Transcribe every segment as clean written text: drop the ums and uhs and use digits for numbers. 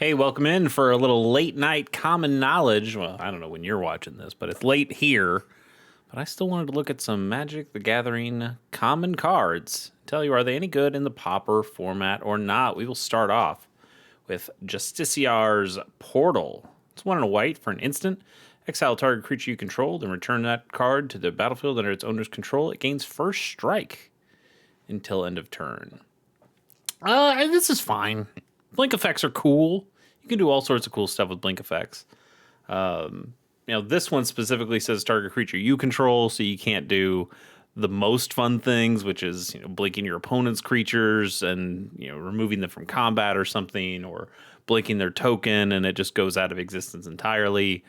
Hey, welcome in for a little late night common knowledge. Well, I don't know when you're watching this, but it's late here. But I still wanted to look at some Magic the Gathering common cards. Tell you, are they any good in the Pauper format or not? We will start off with Justiciar's Portal. It's one and a white for an instant. Exile target creature you controlled and return that card to the battlefield under its owner's control. It gains first strike until end of turn. This is fine. Blink effects are cool. You can do all sorts of cool stuff with blink effects. This one specifically says target creature you control, so you can't do the most fun things, which is blinking your opponent's creatures and removing them from combat or something, or blinking their token and it just goes out of existence entirely.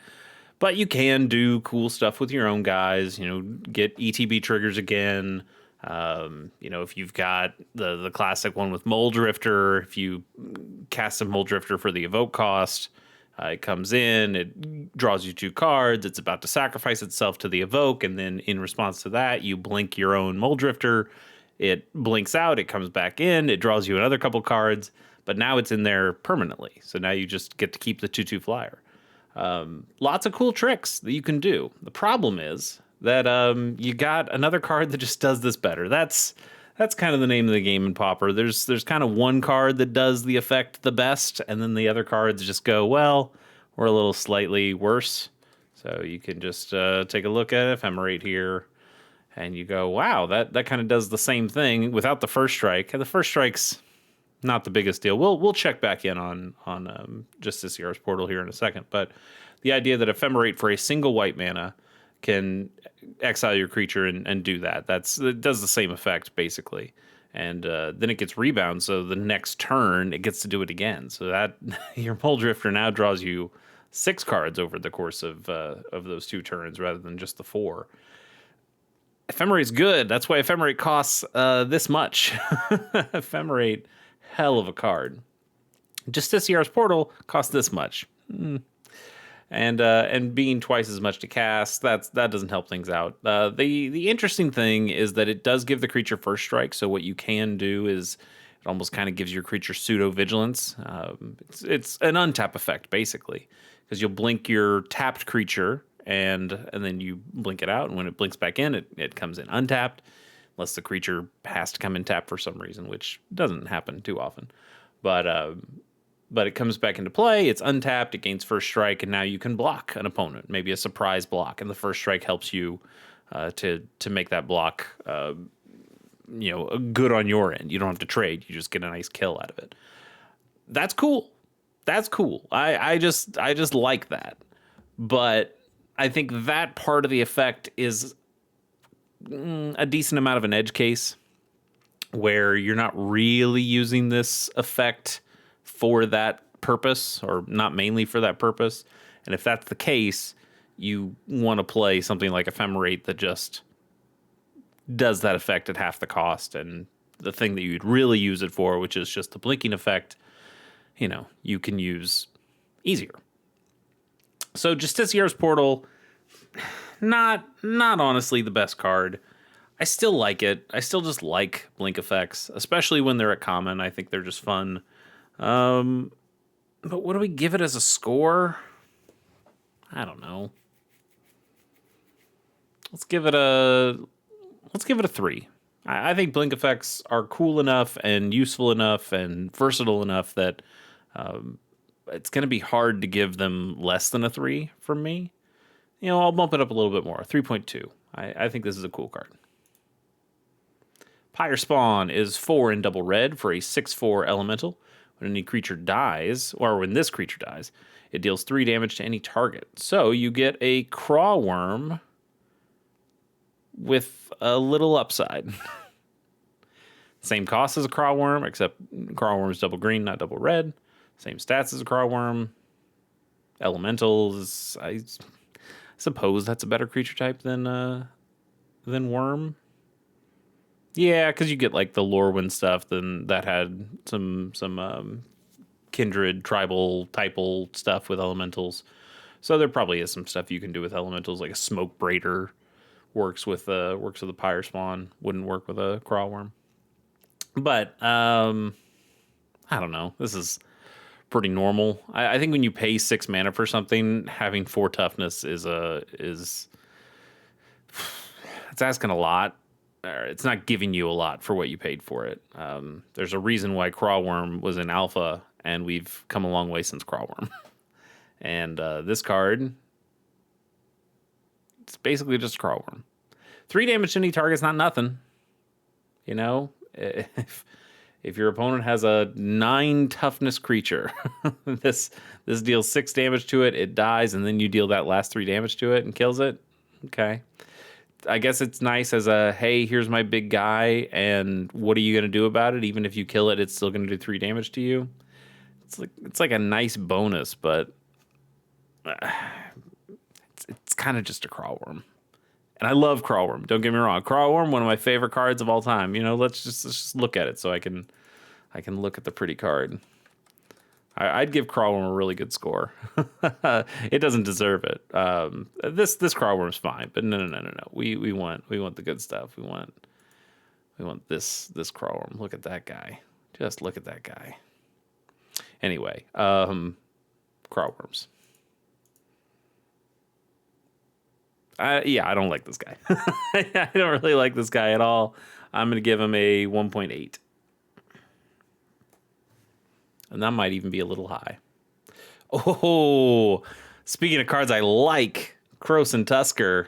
But you can do cool stuff with your own guys. Get ETB triggers again. If you've got the classic one with Mole Drifter, if you cast a Mole Drifter for the evoke cost, it comes in, it draws you 2 cards, it's about to sacrifice itself to the evoke, and then in response to that, you blink your own Mole Drifter, it blinks out, it comes back in, it draws you another couple cards, but now it's in there permanently, so now you just get to keep the 2/2 flyer. Lots of cool tricks that you can do. The problem is that you got another card that just does this better. That's kind of the name of the game in Pauper. There's kind of one card that does the effect the best, and then the other cards just go, well, we're a little slightly worse. So you can just take a look at Ephemerate here, and you go, wow, that kind of does the same thing without the first strike. And the first strike's not the biggest deal. We'll check back in on Justiciar's Portal here in a second, but the idea that Ephemerate for a single white mana can exile your creature and do that. It does the same effect, basically. And then it gets rebound, so the next turn, it gets to do it again. So that your Mole Drifter now draws you 6 cards over the course of those 2 turns, rather than just the 4. Ephemerate's good. That's why Ephemerate costs this much. Ephemerate, hell of a card. Justiciar's Portal costs this much. And being twice as much to cast, that doesn't help things out. The interesting thing is that it does give the creature first strike. So what you can do is it almost kind of gives your creature pseudo vigilance. It's an untap effect basically, because you'll blink your tapped creature and then you blink it out, and when it blinks back in, it comes in untapped, unless the creature has to come in tapped for some reason, which doesn't happen too often. But it comes back into play, it's untapped, it gains first strike, and now you can block an opponent, maybe a surprise block, and the first strike helps you to make that block good on your end. You don't have to trade, you just get a nice kill out of it. That's cool. I just like that. But I think that part of the effect is a decent amount of an edge case, where you're not really using this effect for that purpose, or not mainly for that purpose. And if that's the case, you want to play something like Ephemerate that just does that effect at half the cost, and the thing that you'd really use it for, which is just the blinking effect, you can use easier. So Justiciar's Portal, not honestly the best card. I still like it. I still just like blink effects, especially when they're at common. I think they're just fun. But what do we give it as a score? I don't know. Let's give it a 3. I think blink effects are cool enough and useful enough and versatile enough that it's going to be hard to give them less than a 3 from me. I'll bump it up a little bit more, 3.2. I think this is a cool card. Pyre Spawn is 4 in double red for a 6/4 elemental. When any creature dies, or when this creature dies, it deals 3 damage to any target. So you get a Craw Worm with a little upside. Same cost as a Craw Worm, except Craw Worm is double green, not double red. Same stats as a Craw Worm. Elementals, I suppose that's a better creature type than Worm. Yeah, because you get like the Lorwyn stuff, then that had some kindred, tribal, typal stuff with elementals. So there probably is some stuff you can do with elementals, like a Smoke Braider works with the Pyre Spawn, wouldn't work with a Craw Worm. But I don't know. This is pretty normal. I think when you pay 6 mana for something, having 4 toughness is it's asking a lot. It's not giving you a lot for what you paid for it. There's a reason why Crawworm was in alpha, and we've come a long way since Crawworm. And this card, it's basically just a Crawworm. 3 damage to any target's not nothing. You know, if your opponent has a 9 toughness creature, this deals 6 damage to it, it dies, and then you deal that last 3 damage to it and kills it. Okay. I guess it's nice as a, hey, here's my big guy, and what are you going to do about it? Even if you kill it, it's still going to do 3 damage to you. It's like a nice bonus, but it's kind of just a Crawworm. And I love Crawworm. Don't get me wrong. Crawworm, one of my favorite cards of all time. You know, let's just look at it so I can look at the pretty card. I'd give Crawworm a really good score. It doesn't deserve it. This Crawworm's fine, but no. We want the good stuff. We want this Crawworm. Look at that guy. Just look at that guy. Anyway, Crawworms. Yeah, I don't like this guy. I don't really like this guy at all. I'm going to give him a 1.8. And that might even be a little high. Oh, speaking of cards I like, Krosan Tusker.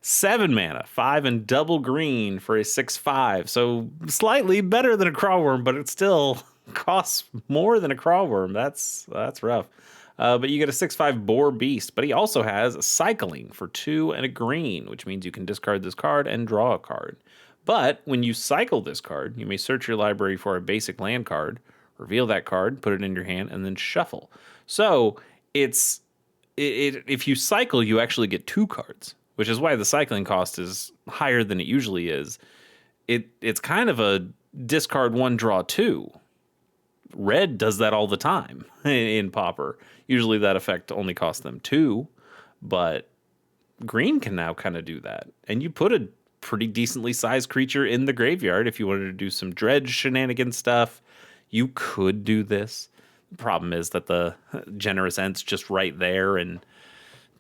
7 mana, 5 and double green for a 6/5. So slightly better than a Crawworm, but it still costs more than a Crawworm. That's rough. But you get a 6/5 Boar Beast, but he also has cycling for 2 and a green, which means you can discard this card and draw a card. But when you cycle this card, you may search your library for a basic land card, reveal that card, put it in your hand, and then shuffle. So if you cycle, you actually get 2 cards, which is why the cycling cost is higher than it usually is. It's kind of a discard 1, draw 2. Red does that all the time in Pauper. Usually that effect only costs them 2, but green can now kind of do that. And you put a pretty decently sized creature in the graveyard if you wanted to do some dredge shenanigan stuff. You could do this. The problem is that the Generous Ent's just right there and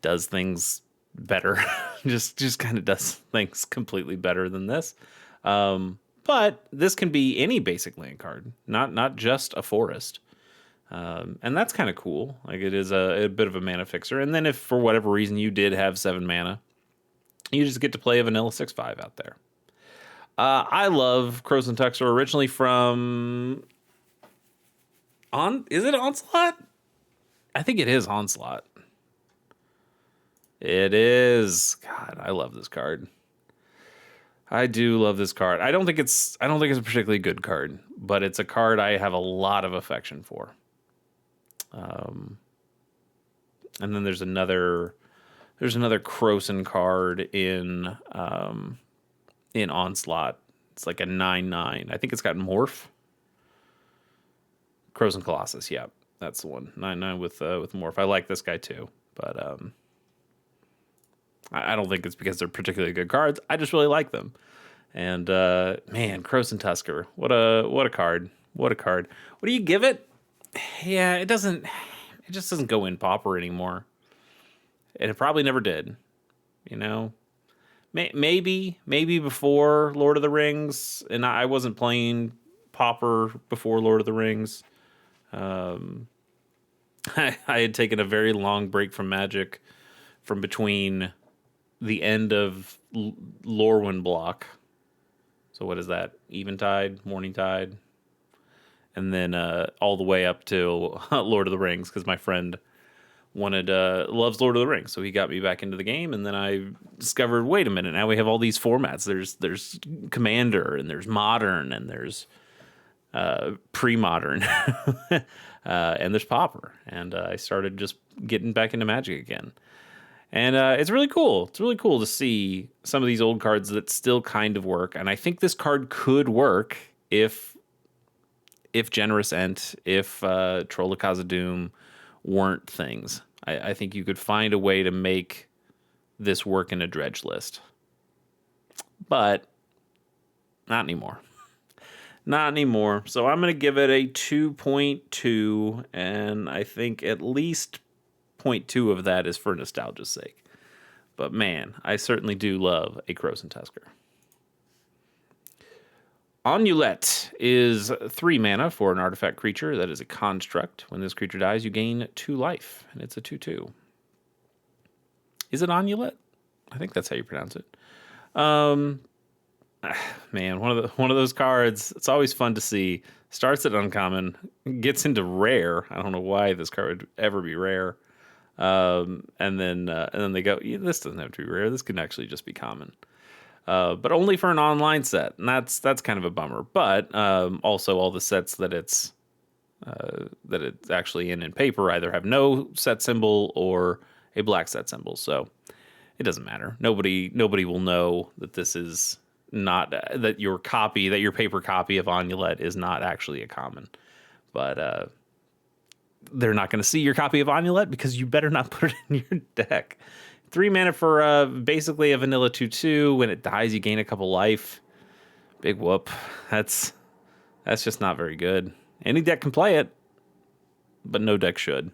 does things better. just kind of does things completely better than this. But this can be any basic land card, not just a forest. And that's kind of cool. Like, it is a bit of a mana fixer. And then if for whatever reason you did have 7 mana, you just get to play a vanilla 6/5 out there. I love Krosan Tusker originally from... Is it Onslaught? I think it is Onslaught. It is. God, I love this card. I do love this card. I don't think it's a particularly good card, but it's a card I have a lot of affection for. And then there's another Krosan card in Onslaught. It's like a 9/9. I think it's got Morph. Krosan Colossus, yeah, that's the one. 9/9 with Morph. I like this guy too, but I don't think it's because they're particularly good cards. I just really like them. And man, Krosan Tusker, what a card. What a card. What do you give it? Yeah, it just doesn't go in Pauper anymore. And it probably never did. You know? Maybe before Lord of the Rings, and I wasn't playing Pauper before Lord of the Rings. I had taken a very long break from Magic from between the end of Lorwyn block. So what is that? Eventide, Morningtide, and then all the way up to Lord of the Rings, because my friend loves Lord of the Rings, so he got me back into the game. And then I discovered, wait a minute, now we have all these formats. There's Commander, and there's Modern, and there's pre-modern, and there's Pauper. And I started just getting back into Magic again. And it's really cool. It's really cool to see some of these old cards that still kind of work. And I think this card could work if Generous Ent, if Troll of Khazad-dûm weren't things. I think you could find a way to make this work in a dredge list. But not anymore. Not anymore. So I'm going to give it a 2.2, and I think at least 0.2 of that is for nostalgia's sake. But man, I certainly do love a Krosan Tusker. Onulet is 3 mana for an artifact creature that is a construct. When this creature dies, you gain 2 life, and it's a 2/2. Is it Onulet? I think that's how you pronounce it. Man, one of those cards. It's always fun to see. Starts at uncommon, gets into rare. I don't know why this card would ever be rare. And then they go, yeah, this doesn't have to be rare. This can actually just be common. But only for an online set, and that's kind of a bummer. But also all the sets that it's actually in paper either have no set symbol or a black set symbol. So it doesn't matter. Nobody will know that this is not that your paper copy of Onulet is not actually a common. But they're not going to see your copy of Onulet because you better not put it in your deck. 3 mana for basically a vanilla 2/2. When it dies, you gain a couple life. Big whoop. That's just not very good. Any deck can play it, but no deck should.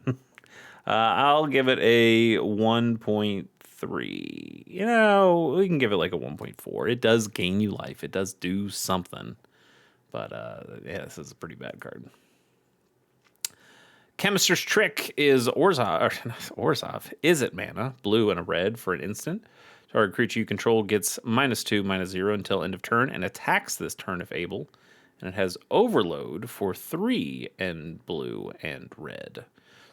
I'll give it a 1.3. You know, we can give it like a 1.4. It does gain you life. It does do something. But yeah, this is a pretty bad card. Chemist's Trick is Orzhov. Is it mana? Blue and a red for an instant. Target creature you control gets -2/-0 until end of turn and attacks this turn if able. And it has Overload for 3 in blue and red.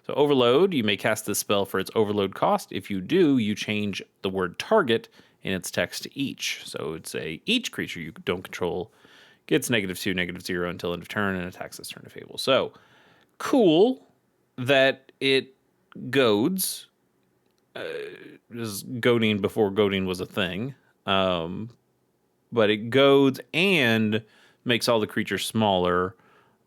So Overload, you may cast this spell for its Overload cost. If you do, you change the word target in its text to each. So it's each creature you don't control gets -2/-0 until end of turn and attacks this turn if able. So cool that it goads. Is goading before goading was a thing. But it goads and makes all the creatures smaller,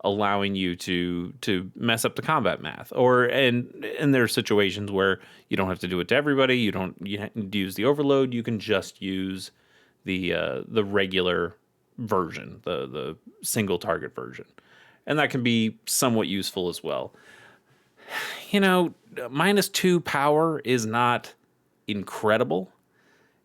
allowing you to mess up the combat math. And there are situations where you don't have to do it to everybody. You use the Overload. You can just use the regular version, the single target version, and that can be somewhat useful as well. You know, -2 power is not incredible.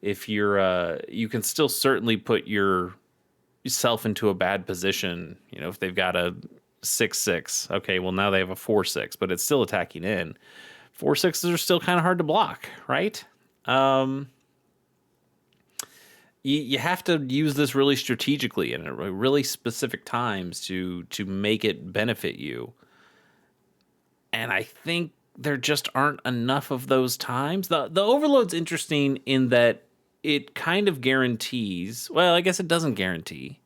If you can still certainly put yourself into a bad position. You know, if they've got a 6/6, okay, well now they have a 4/6, but it's still attacking in. 4/6s are still kind of hard to block, right? You have to use this really strategically and at really specific times to make it benefit you. And I think there just aren't enough of those times. The Overload's interesting in that it kind of guarantees. Well, I guess it doesn't guarantee.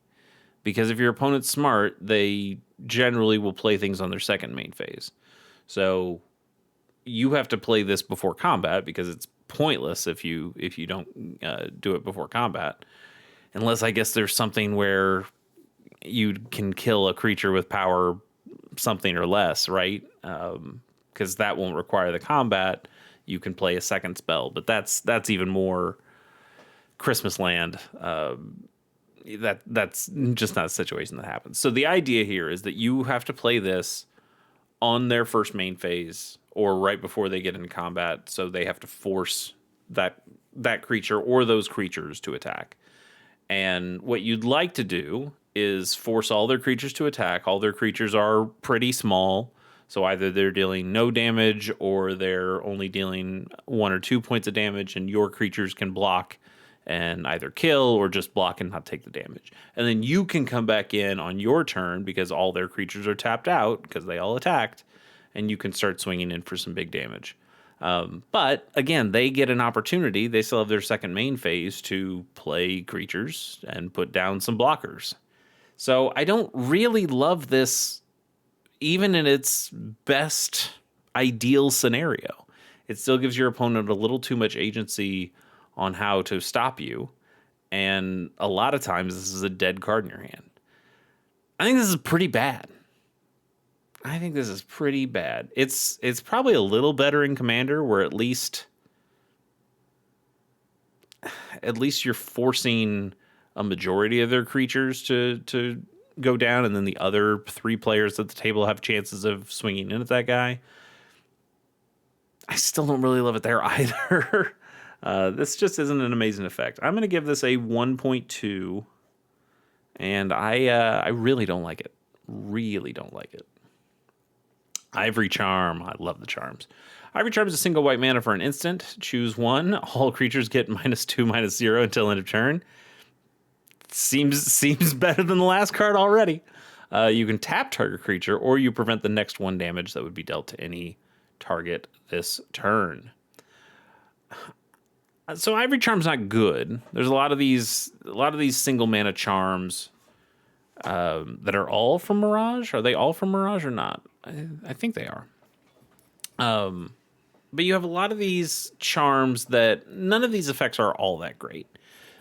Because if your opponent's smart, they generally will play things on their second main phase. So you have to play this before combat because it's pointless if you don't do it before combat. Unless I guess there's something where you can kill a creature with power something or less, right? Because that won't require the combat. You can play a second spell, but that's even more Christmas Land. That's just not a situation that happens. So the idea here is that you have to play this on their first main phase or right before they get into combat. So they have to force that creature or those creatures to attack. And what you'd like to do is force all their creatures to attack. All their creatures are pretty small. So either they're dealing no damage or they're only dealing 1 or 2 points of damage, and your creatures can block and either kill or just block and not take the damage. And then you can come back in on your turn because all their creatures are tapped out because they all attacked, and you can start swinging in for some big damage. But again, they get an opportunity. They still have their second main phase to play creatures and put down some blockers. So I don't really love this, even in its best ideal scenario. It still gives your opponent a little too much agency on how to stop you. And a lot of times this is a dead card in your hand. I think this is pretty bad. It's probably a little better in Commander, where at least you're forcing a majority of their creatures to go down, and then the other 3 players at the table have chances of swinging in at that guy. I still don't really love it there either. This just isn't an amazing effect. I'm going to give this a 1.2, and I really don't like it. Really don't like it. Ivory Charm. I love the charms. Ivory Charm is a single white mana for an instant. Choose one. All creatures get -2/-0 until end of turn. Seems better than the last card already. You can tap target creature, or you prevent the next 1 damage that would be dealt to any target this turn. So Ivory Charm's not good. There's a lot of these single mana charms that are all from Mirage. Are they all from Mirage or not? I think they are. But you have a lot of these charms that none of these effects are all that great.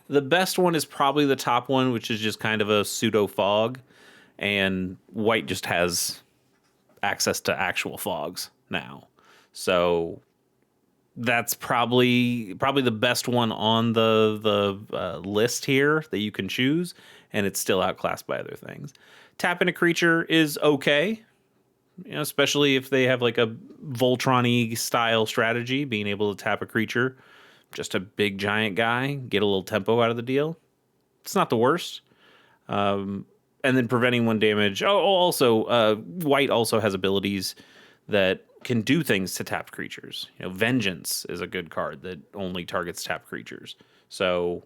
The best one is probably the top one, which is just kind of a pseudo fog, and white just has access to actual fogs now. So that's probably the best one on the list here that you can choose, and it's still outclassed by other things. Tapping a creature is okay, especially if they have like a Voltron-y style strategy, being able to tap a creature, just a big giant guy, get a little tempo out of the deal. It's not the worst. And then preventing 1 damage. Also, white also has abilities that can do things to tapped creatures. Vengeance is a good card that only targets tapped creatures. So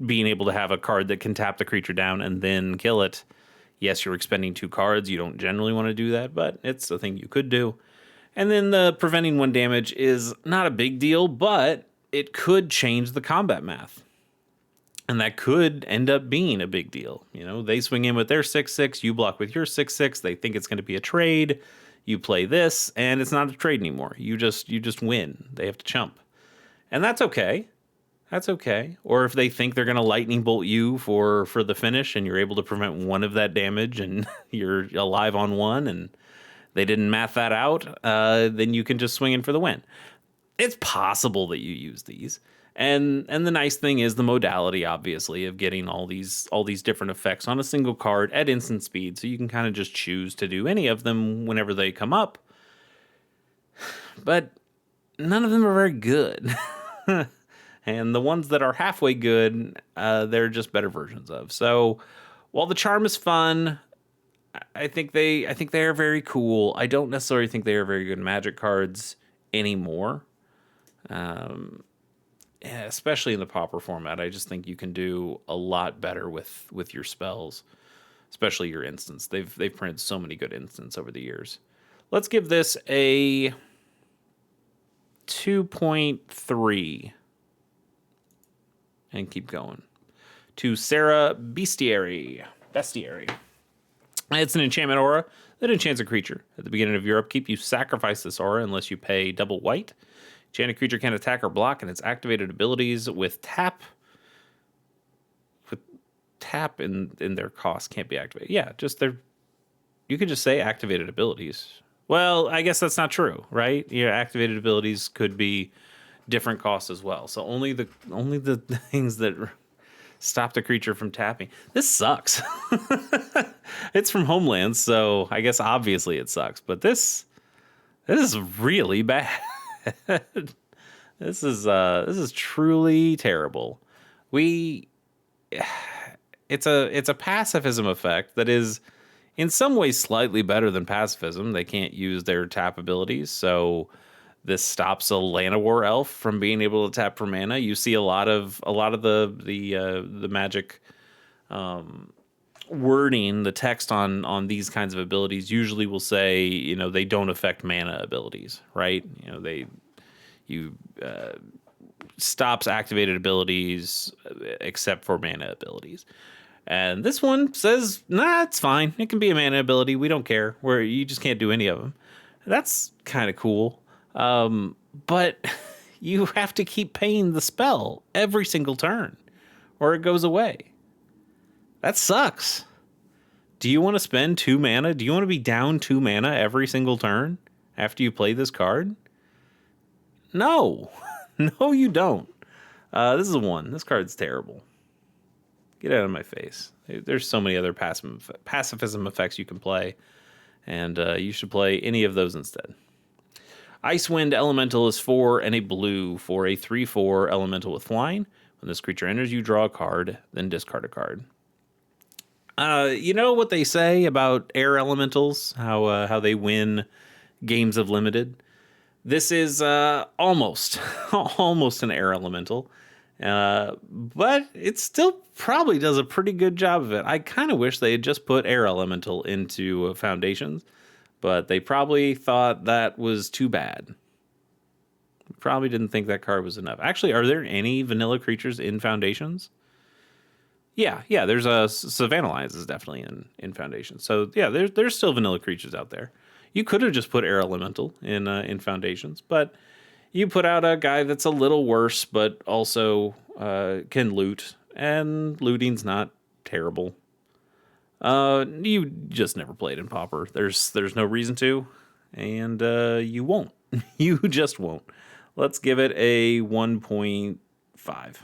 being able to have a card that can tap the creature down and then kill it. Yes, you're expending 2 cards. You don't generally want to do that, but it's a thing you could do. And then the preventing 1 damage is not a big deal, but it could change the combat math. And that could end up being a big deal. They swing in with their 6/6, you block with your 6/6. They think it's going to be a trade. You play this, and it's not a trade anymore. You just win. They have to chump. And that's okay. That's okay. Or if they think they're going to lightning bolt you for the finish, and you're able to prevent 1 of that damage, and you're alive on 1, and they didn't math that out, then you can just swing in for the win. It's possible that you use these. And the nice thing is the modality, obviously, of getting all these different effects on a single card at instant speed. So you can kind of just choose to do any of them whenever they come up. But none of them are very good. And the ones that are halfway good, they're just better versions of. So while the charm is fun, I think they are very cool. I don't necessarily think they are very good Magic cards anymore. Yeah, especially in the Pauper format, I just think you can do a lot better with your spells, especially your instants. They've printed so many good instants over the years. Let's give this a 2.3 and keep going. To Sarah Bestiary. It's an enchantment aura that enchants a creature. At the beginning of your upkeep, you sacrifice this aura unless you pay double white. Enchanted creature can attack or block, and its activated abilities with tap in their cost can't be activated. Yeah, you could just say activated abilities. Well, I guess that's not true, right? Your activated abilities could be different costs as well. So only the things that stop the creature from tapping. This sucks. It's from Homeland, so I guess obviously it sucks. But this is really bad. This is truly terrible. It's a pacifism effect that is in some ways slightly better than pacifism. They can't use their tap abilities, so this stops a Llanowar elf from being able to tap for mana. You see a lot of the Magic wording, the text on these kinds of abilities usually will say, they don't affect mana abilities, right? Stops activated abilities except for mana abilities. And this one says, nah, it's fine. It can be a mana ability. We don't care. You just can't do any of them. That's kind of cool. But you have to keep paying the spell every single turn or it goes away. That sucks. Do you want to spend 2 mana? Do you want to be down 2 mana every single turn after you play this card? No. No, you don't. This is a 1. This card's terrible. Get out of my face. There's so many other pacifism effects you can play, and you should play any of those instead. Icewind Elemental is 4 and a blue for a 3/4 elemental with flying. When this creature enters, you draw a card, then discard a card. You know what they say about air elementals? How they win games of limited. This is almost almost an air elemental, but it still probably does a pretty good job of it. I kind of wish they had just put air elemental into Foundations, but they probably thought that was too bad. Probably didn't think that card was enough. Actually, are there any vanilla creatures in Foundations? Yeah. There's a Savannah Lions is definitely in Foundations. So yeah, there's still vanilla creatures out there. You could have just put Air Elemental in Foundations, but you put out a guy that's a little worse, but also can loot, and looting's not terrible. You just never played in Pauper. There's no reason to, and you won't. You just won't. Let's give it a 1.5.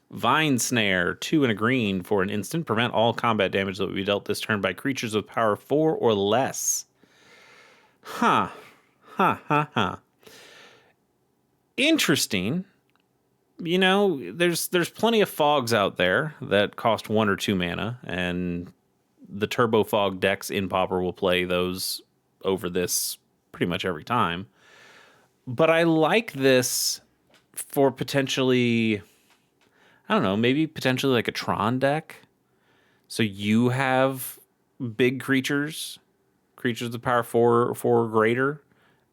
Vine Snare, 2 and a green for an instant. Prevent all combat damage that will be dealt this turn by creatures with power 4 or less. Interesting. You know, there's plenty of fogs out there that cost 1 or 2 mana, and the Turbo Fog decks in Pauper will play those over this pretty much every time. But I like this for potentially, I don't know, maybe potentially like a Tron deck. So you have big creatures with power 4 or greater,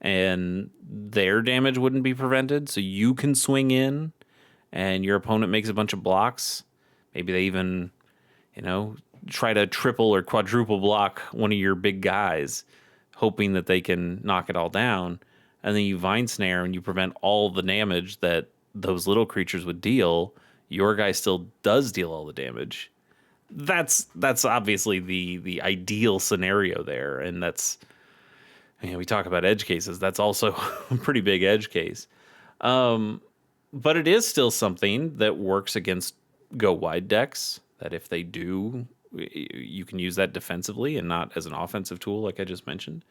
and their damage wouldn't be prevented. So you can swing in, and your opponent makes a bunch of blocks. Maybe they even, try to triple or quadruple block one of your big guys, hoping that they can knock it all down. And then you Vine Snare and you prevent all the damage that those little creatures would deal. Your guy still does deal all the damage. That's obviously the ideal scenario there. And that's, we talk about edge cases. That's also a pretty big edge case. But it is still something that works against go wide decks, that if they do, you can use that defensively and not as an offensive tool, like I just mentioned.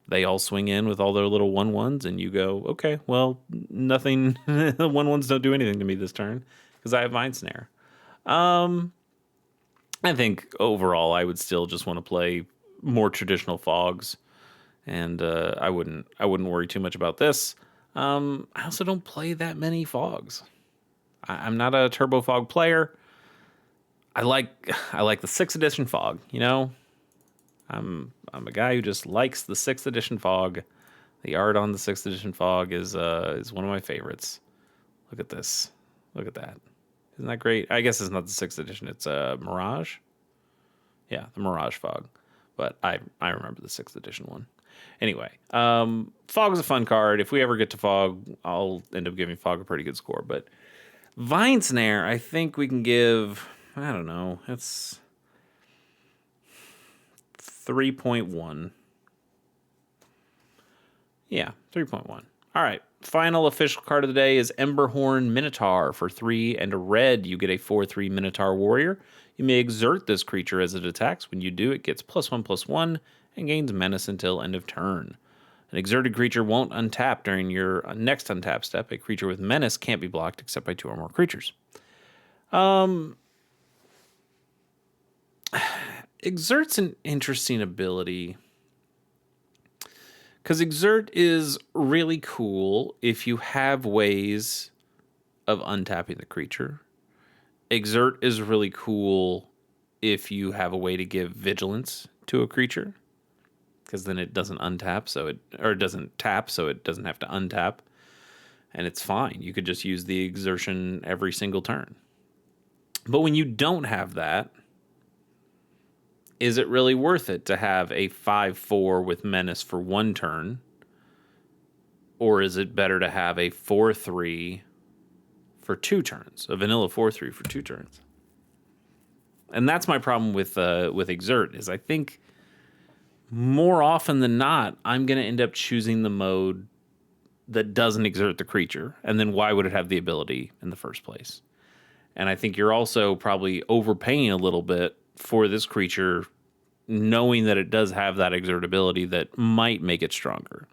They all swing in with all their little 1/1s, and you go, okay, well, nothing. 1/1s don't do anything to me this turn because I have Vine Snare. I think overall, I would still just want to play more traditional fogs, and I wouldn't worry too much about this. I also don't play that many fogs. I'm not a Turbo Fog player. I like the 6th edition fog. I'm a guy who just likes the 6th edition fog. The art on the 6th edition fog is one of my favorites. Look at this. Look at that. Isn't that great? I guess it's not the 6th edition. It's Mirage. Yeah, the Mirage fog. But I remember the 6th edition one. Anyway, fog is a fun card. If we ever get to fog, I'll end up giving fog a pretty good score. But Vine Snare, I think we can give, I don't know, it's 3.1. Yeah, 3.1. All right. Final official card of the day is Emberhorn Minotaur. For 3 and a red, you get a 4/3 Minotaur Warrior. You may exert this creature as it attacks. When you do, it gets +1/+1 and gains menace until end of turn. An exerted creature won't untap during your next untap step. A creature with menace can't be blocked except by 2 or more creatures. Exert's an interesting ability, because Exert is really cool if you have ways of untapping the creature. Exert is really cool if you have a way to give vigilance to a creature, because then it doesn't untap, it doesn't tap, so it doesn't have to untap, and it's fine. You could just use the exertion every single turn. But when you don't have that, is it really worth it to have a 5/4 with menace for 1 turn? Or is it better to have a 4/3 for 2 turns? A vanilla 4/3 for 2 turns? And that's my problem with Exert, is I think more often than not, I'm going to end up choosing the mode that doesn't exert the creature? And then why would it have the ability in the first place? And I think you're also probably overpaying a little bit for this creature, knowing that it does have that exert ability that might make it stronger.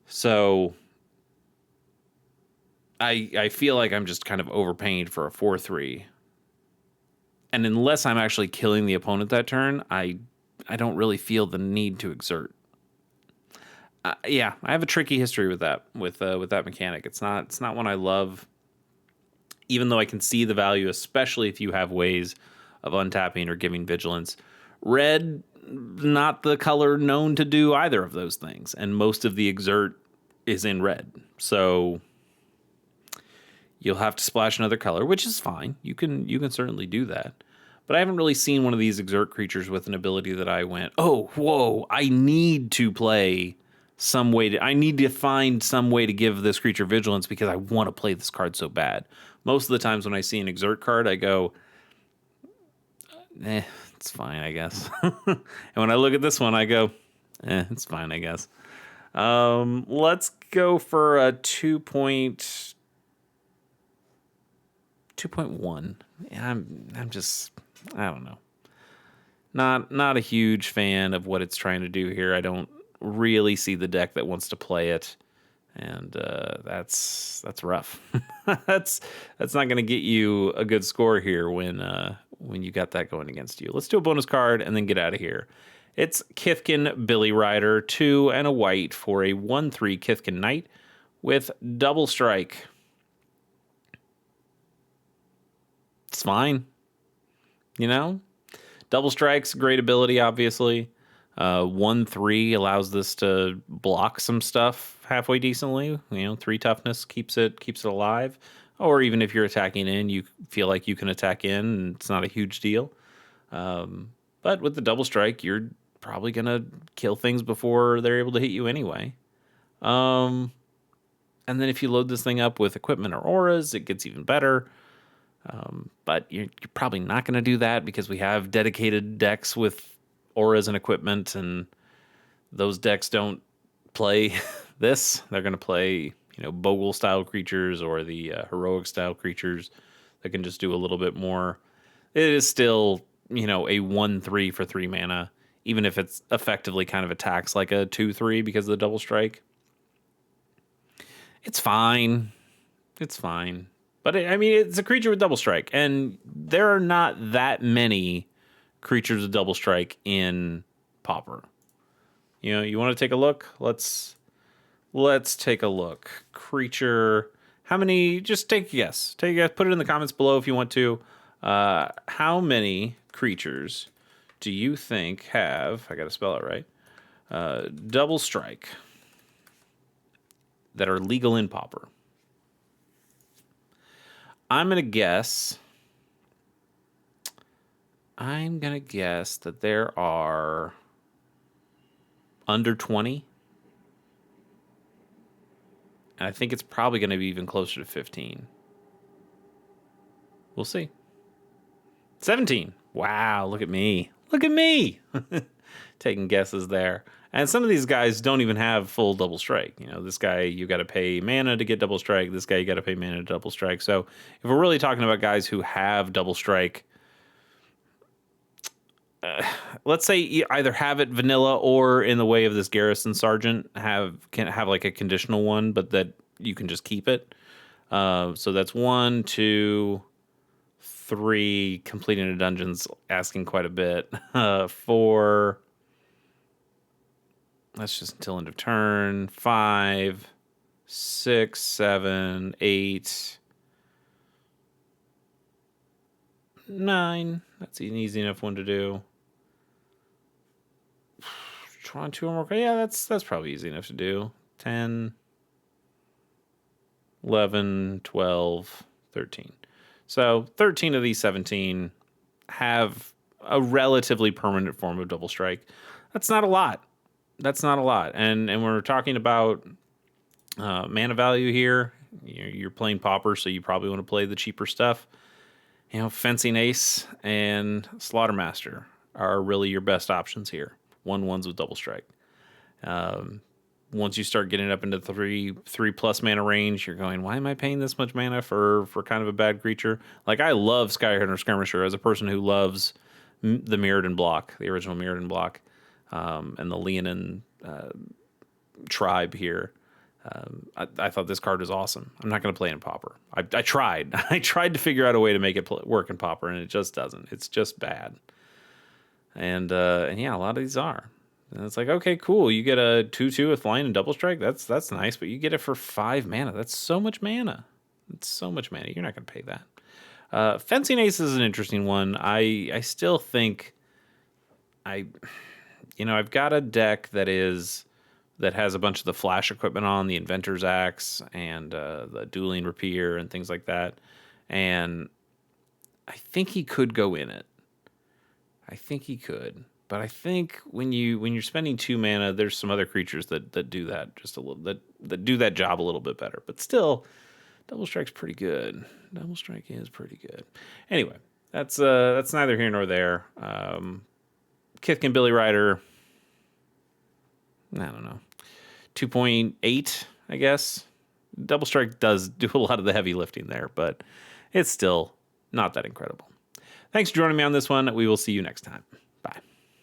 So I feel like I'm just kind of overpaying for a 4/3. And unless I'm actually killing the opponent that turn, I don't really feel the need to exert. Yeah, I have a tricky history with that with that mechanic. It's not one I love, even though I can see the value, especially if you have ways of untapping or giving vigilance. Red, not the color known to do either of those things, and most of the exert is in red. So you'll have to splash another color, which is fine. You can certainly do that. But I haven't really seen one of these exert creatures with an ability that I went, oh, whoa, I need to play some way to, I need to find some way to give this creature vigilance because I want to play this card so bad. Most of the times when I see an exert card, I go, it's fine, I guess. And when I look at this one, I go, it's fine, I guess. Let's go for a 2.1. I'm just, I don't know. Not a huge fan of what it's trying to do here. I don't really see the deck that wants to play it, and that's rough. that's not going to get you a good score here when you got that going against you. Let's do a bonus card and then get out of here. It's Kithkin Billy Rider, 2 and a white for a 1/3 Kithkin Knight with double strike. It's fine. You know? Double strike's great ability, obviously. 1/3 allows this to block some stuff halfway decently. 3 toughness keeps it alive. Or even if you're attacking in, you feel like you can attack in, and it's not a huge deal. But with the double strike, you're probably gonna kill things before they're able to hit you anyway. And then if you load this thing up with equipment or auras, it gets even better. But you're probably not going to do that because we have dedicated decks with auras and equipment, and those decks don't play this. They're going to play, Bogle style creatures or the heroic style creatures that can just do a little bit more. It is still, a 1/3 for 3 mana, even if it's effectively kind of attacks like a 2/3 because of the double strike. It's fine. It's fine. But it's a creature with double strike, and there are not that many creatures with double strike in Pauper. You want to take a look? Let's take a look. Creature, how many? Just take a guess. Take a guess. Put it in the comments below if you want to. How many creatures do you think have? I got to spell it right. Double strike that are legal in Pauper. I'm going to guess that there are under 20. And I think it's probably going to be even closer to 15. We'll see. 17. Wow, look at me. Look at me. Taking guesses there. And some of these guys don't even have full double strike. This guy, you got to pay mana to get double strike. This guy, you got to pay mana to double strike. So if we're really talking about guys who have double strike, let's say you either have it vanilla or in the way of this Garrison Sergeant can have like a conditional one, but that you can just keep it. So that's 1, 2, 3. Completing a dungeon's asking quite a bit. 4. That's just until end of turn. 5, 6, 7, 8, 9. That's an easy enough one to do. Trying 2 or more. Yeah, that's probably easy enough to do. 10, 11, 12, 13. So 13 of these 17 have a relatively permanent form of double strike. That's not a lot. And we're talking about mana value here. You're playing Pauper, so you probably want to play the cheaper stuff. Fencing Ace and Slaughtermaster are really your best options here. 1/1s with double strike. once you start getting up into three plus mana range, you're going, why am I paying this much mana for kind of a bad creature? Like, I love Skyhunter Skirmisher as a person who loves the Mirrodin block, the original Mirrodin block, and the Leonin tribe here. I thought this card was awesome. I'm not going to play in Pauper. I tried. I tried to figure out a way to make it work in Pauper, and it just doesn't. It's just bad. And yeah, a lot of these are. And it's like, okay, cool. You get a 2/2 with flying and double strike. That's nice, but you get it for 5 mana. That's so much mana. It's so much mana. You're not going to pay that. Fencing Ace is an interesting one. I still think I've got a deck that has a bunch of the flash equipment on, the Inventor's Axe and the Dueling Rapier and things like that. And I think he could go in it. I think he could. But I think when you're spending 2 mana, there's some other creatures that do that just a little that do that job a little bit better. But still, Double Strike's pretty good. Double Strike is pretty good. Anyway, that's neither here nor there. Kithkin Billy Rider, I don't know, 2.8, I guess. Double Strike does do a lot of the heavy lifting there, but it's still not that incredible. Thanks for joining me on this one. We will see you next time.